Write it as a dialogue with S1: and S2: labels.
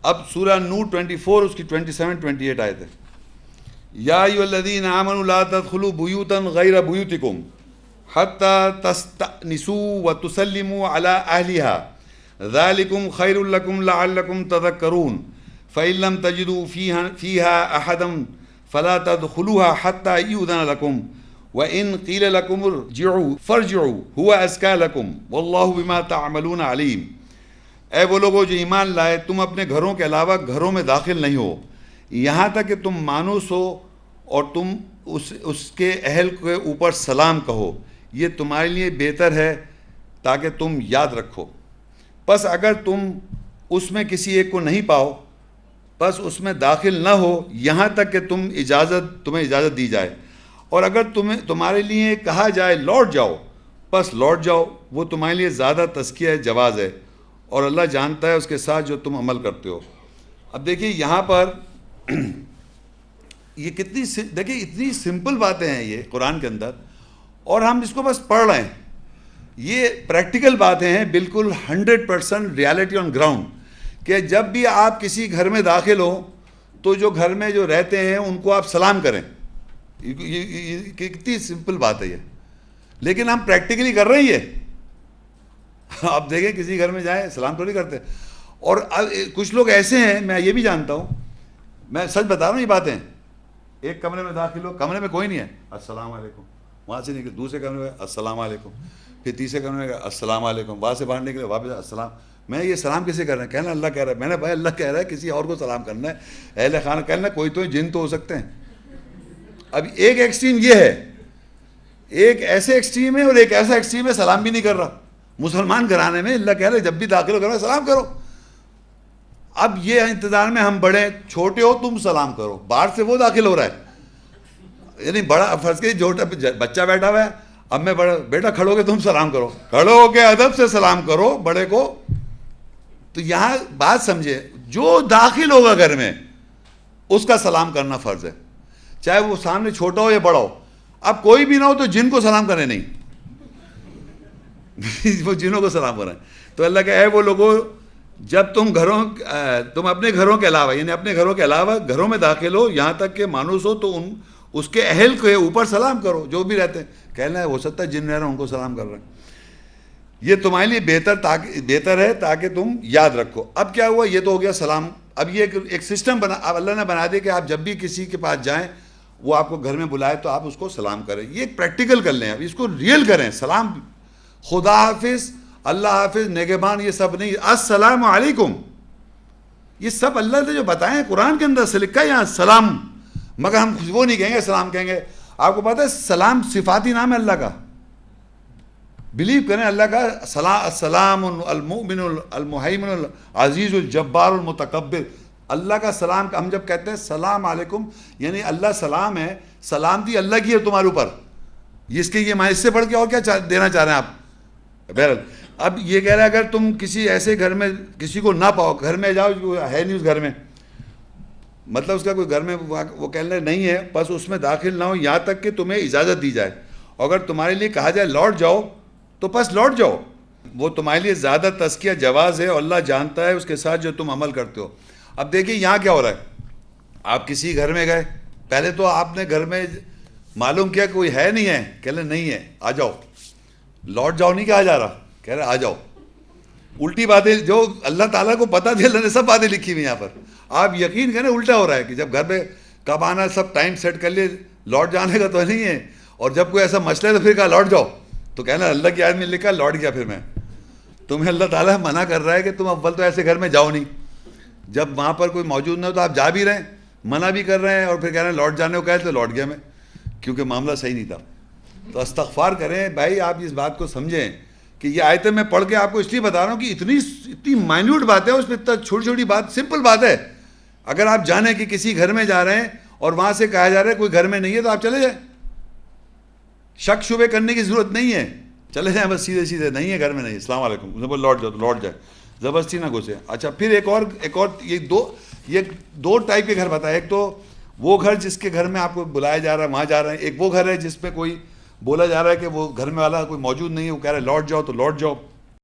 S1: اب سورہ نور 24 اس کی 27-28 آیت ہے. یا ایھا الذین آمنوا لا تدخلوا بیوتا غیر بیوتکم حتی تستأنسوا وتسلموا علی اہلها ذالکم خیر لکم لعلکم تذکرون فإن لم تجدوا فیہا احدا فلا تدخلوها حتی یؤذن لکم وإن قیل لکم ارجعوا فارجعوا هو ازکی لکم واللہ بما تعملون علیم. اے وہ لوگوں جو ایمان لائے، تم اپنے گھروں کے علاوہ گھروں میں داخل نہیں ہو یہاں تک کہ تم مانوس ہو اور تم اس کے اہل کے اوپر سلام کہو، یہ تمہارے لیے بہتر ہے تاکہ تم یاد رکھو. پس اگر تم اس میں کسی ایک کو نہیں پاؤ پس اس میں داخل نہ ہو یہاں تک کہ تمہیں اجازت دی جائے، اور اگر تمہارے لیے کہا جائے لوٹ جاؤ پس لوٹ جاؤ، وہ تمہارے لیے زیادہ تزکیہ جواز ہے، اور اللہ جانتا ہے اس کے ساتھ جو تم عمل کرتے ہو. اب دیکھیے یہاں پر یہ دیکھیے اتنی سمپل باتیں ہیں یہ قرآن کے اندر، اور ہم اس کو بس پڑھ رہے ہیں. یہ پریکٹیکل باتیں ہیں، بالکل 100% ریالٹی آن گراؤنڈ، کہ جب بھی آپ کسی گھر میں داخل ہو تو جو گھر میں جو رہتے ہیں ان کو آپ سلام کریں. یہ کتنی سمپل بات ہے یہ، لیکن ہم پریکٹیکلی کر رہے ہیں یہ. آپ دیکھیں کسی گھر میں جائیں سلام تو نہیں کرتے. اور کچھ لوگ ایسے ہیں، میں یہ بھی جانتا ہوں، میں سچ بتا رہا ہوں یہ باتیں. ایک کمرے میں داخل ہو، کمرے میں کوئی نہیں ہے، السلام علیکم، وہاں سے نکلے دوسرے کمرے میں السلام علیکم، پھر تیسرے کمرے میں السلام علیکم، وہاں سے باہر نکلے واپس السلام. میں یہ سلام کسے کر رہے ہیں؟ کہنا اللہ کہہ رہا ہے. میں نے بھائی اللہ کہہ رہا ہے کسی اور کو سلام کرنا ہے، اہل خانہ کہنا کوئی تو جن تو ہو سکتے ہیں. اب ایک ایکسٹریم یہ ہے، ایک ایسے ایکسٹریم ہے، اور ایک ایسا ایکسٹریم ہے سلام بھی نہیں کر رہا. مسلمان گھرانے میں اللہ کہہ رہے جب بھی داخل ہو گھر میں سلام کرو. اب یہ انتظار میں ہم بڑے چھوٹے ہو تم سلام کرو، باہر سے وہ داخل ہو رہا ہے، یعنی بڑا فرض کے چھوٹا بچہ بیٹھا ہوا ہے، اب میں بڑا بیٹا کھڑو گے تم سلام کرو، کھڑو ہو کے ادب سے سلام کرو بڑے کو. تو یہاں بات سمجھے، جو داخل ہوگا گھر میں اس کا سلام کرنا فرض ہے، چاہے وہ سامنے چھوٹا ہو یا بڑا ہو. اب کوئی بھی نہ ہو تو جن کو سلام کرے نہیں وہ جنوں کو سلام کریں. تو اللہ کہ اے وہ لوگوں جب تم اپنے گھروں کے علاوہ، یعنی اپنے گھروں کے علاوہ گھروں میں داخل ہو یہاں تک کہ مانوس ہو تو اس کے اہل کے اوپر سلام کرو، جو بھی رہتے ہیں. کہنا ہے ہو سکتا ہے جن رہ رہے ہیں ان کو سلام کر رہے ہیں. یہ تمہارے لیے بہتر ہے تاکہ تم یاد رکھو. اب کیا ہوا، یہ تو ہو گیا سلام. اب یہ ایک سسٹم اللہ نے بنا دیا کہ آپ جب بھی کسی کے پاس جائیں وہ آپ کو گھر میں بلائے تو آپ اس کو سلام کریں. یہ پریکٹیکل کر لیں، اب اس کو ریئل کریں. سلام خدا حافظ، اللہ حافظ، نگہبان، یہ سب نہیں. السلام علیکم یہ سب اللہ نے جو بتائیں قرآن کے اندر سے لکھا ہے یہاں سلام. مگر ہم وہ نہیں کہیں گے سلام کہیں گے. آپ کو پتہ ہے سلام صفاتی نام ہے اللہ کا. بلیو کریں اللہ کا السلام المؤمن المہیمن العزیز الجبار المتکبر. اللہ کا سلام ہم جب کہتے ہیں السلام علیکم یعنی اللہ سلام ہے، سلامتی اللہ کی ہے تمہارے اوپر. اس کے یہ اس سے بڑھ کے اور کیا دینا چاہ رہے ہیں آپ؟ بہرحال اب یہ کہہ رہا ہے اگر تم کسی ایسے گھر میں کسی کو نہ پاؤ، گھر میں جاؤ جو ہے نہیں اس گھر میں، مطلب اس کا کوئی گھر میں وہ کہہ رہے نہیں ہے، بس اس میں داخل نہ ہو یہاں تک کہ تمہیں اجازت دی جائے. اگر تمہارے لیے کہا جائے لوٹ جاؤ تو بس لوٹ جاؤ، وہ تمہارے لیے زیادہ تزکیہ جواز ہے، اور اللہ جانتا ہے اس کے ساتھ جو تم عمل کرتے ہو. اب دیکھیے یہاں کیا ہو رہا ہے. آپ کسی گھر میں گئے، پہلے تو آپ نے گھر میں معلوم کیا کوئی ہے نہیں ہے، کہہ لیں نہیں ہے آ جاؤ. لوٹ جاؤ نہیں کہا جا رہا، کہہ رہے آ جاؤ. الٹی باتیں جو اللہ تعالیٰ کو پتہ تھی، اللہ نے سب باتیں لکھی ہوئی یہاں پر. آپ یقین کریں الٹا ہو رہا ہے کہ جب گھر پہ کب آنا سب ٹائم سیٹ کر لیے، لوٹ جانے کا تو نہیں ہے. اور جب کوئی ایسا مسئلہ ہے تو پھر کہا لوٹ جاؤ، تو کہنا اللہ کی آیت میں لکھا لوٹ گیا. پھر میں تمہیں اللہ تعالیٰ منع کر رہا ہے کہ تم اول تو ایسے گھر میں جاؤ نہیں. جب وہاں پر کوئی موجود نہ ہو تو آپ جا بھی رہے ہیں، منع بھی کر رہے ہیں، اور پھر کہہ رہے ہیں لوٹ جانے کو کہے تو لوٹ گیا میں، کیونکہ معاملہ صحیح نہیں تھا. تو استغفار کریں بھائی. آپ اس بات کو سمجھیں کہ یہ آیتیں میں پڑھ کے آپ کو اس لیے بتا رہا ہوں کہ اتنی مائنیوٹ بات ہے، اس میں اتنا چھوٹی چھوٹی بات، سمپل بات ہے. اگر آپ جانیں کہ کسی گھر میں جا رہے ہیں اور وہاں سے کہا جا رہا ہے کوئی گھر میں نہیں ہے تو آپ چلے جائیں. شک شبے کرنے کی ضرورت نہیں ہے، چلے جائیں بس سیدھے نہیں ہے گھر میں نہیں، السلام علیکم، لوٹ جاؤ تو لوٹ جائے، زبردستی نہ گھسے. اچھا پھر ایک اور یہ دو ٹائپ کے گھر بتائے. ایک تو وہ گھر جس کے گھر میں آپ کو بلایا جا رہا ہے وہاں جا رہے ہیں. ایک وہ گھر ہے جس پہ کوئی بولا جا رہا ہے کہ وہ گھر میں والا کوئی موجود نہیں ہے، وہ کہہ رہا ہے لوٹ جاؤ تو لوٹ جاؤ.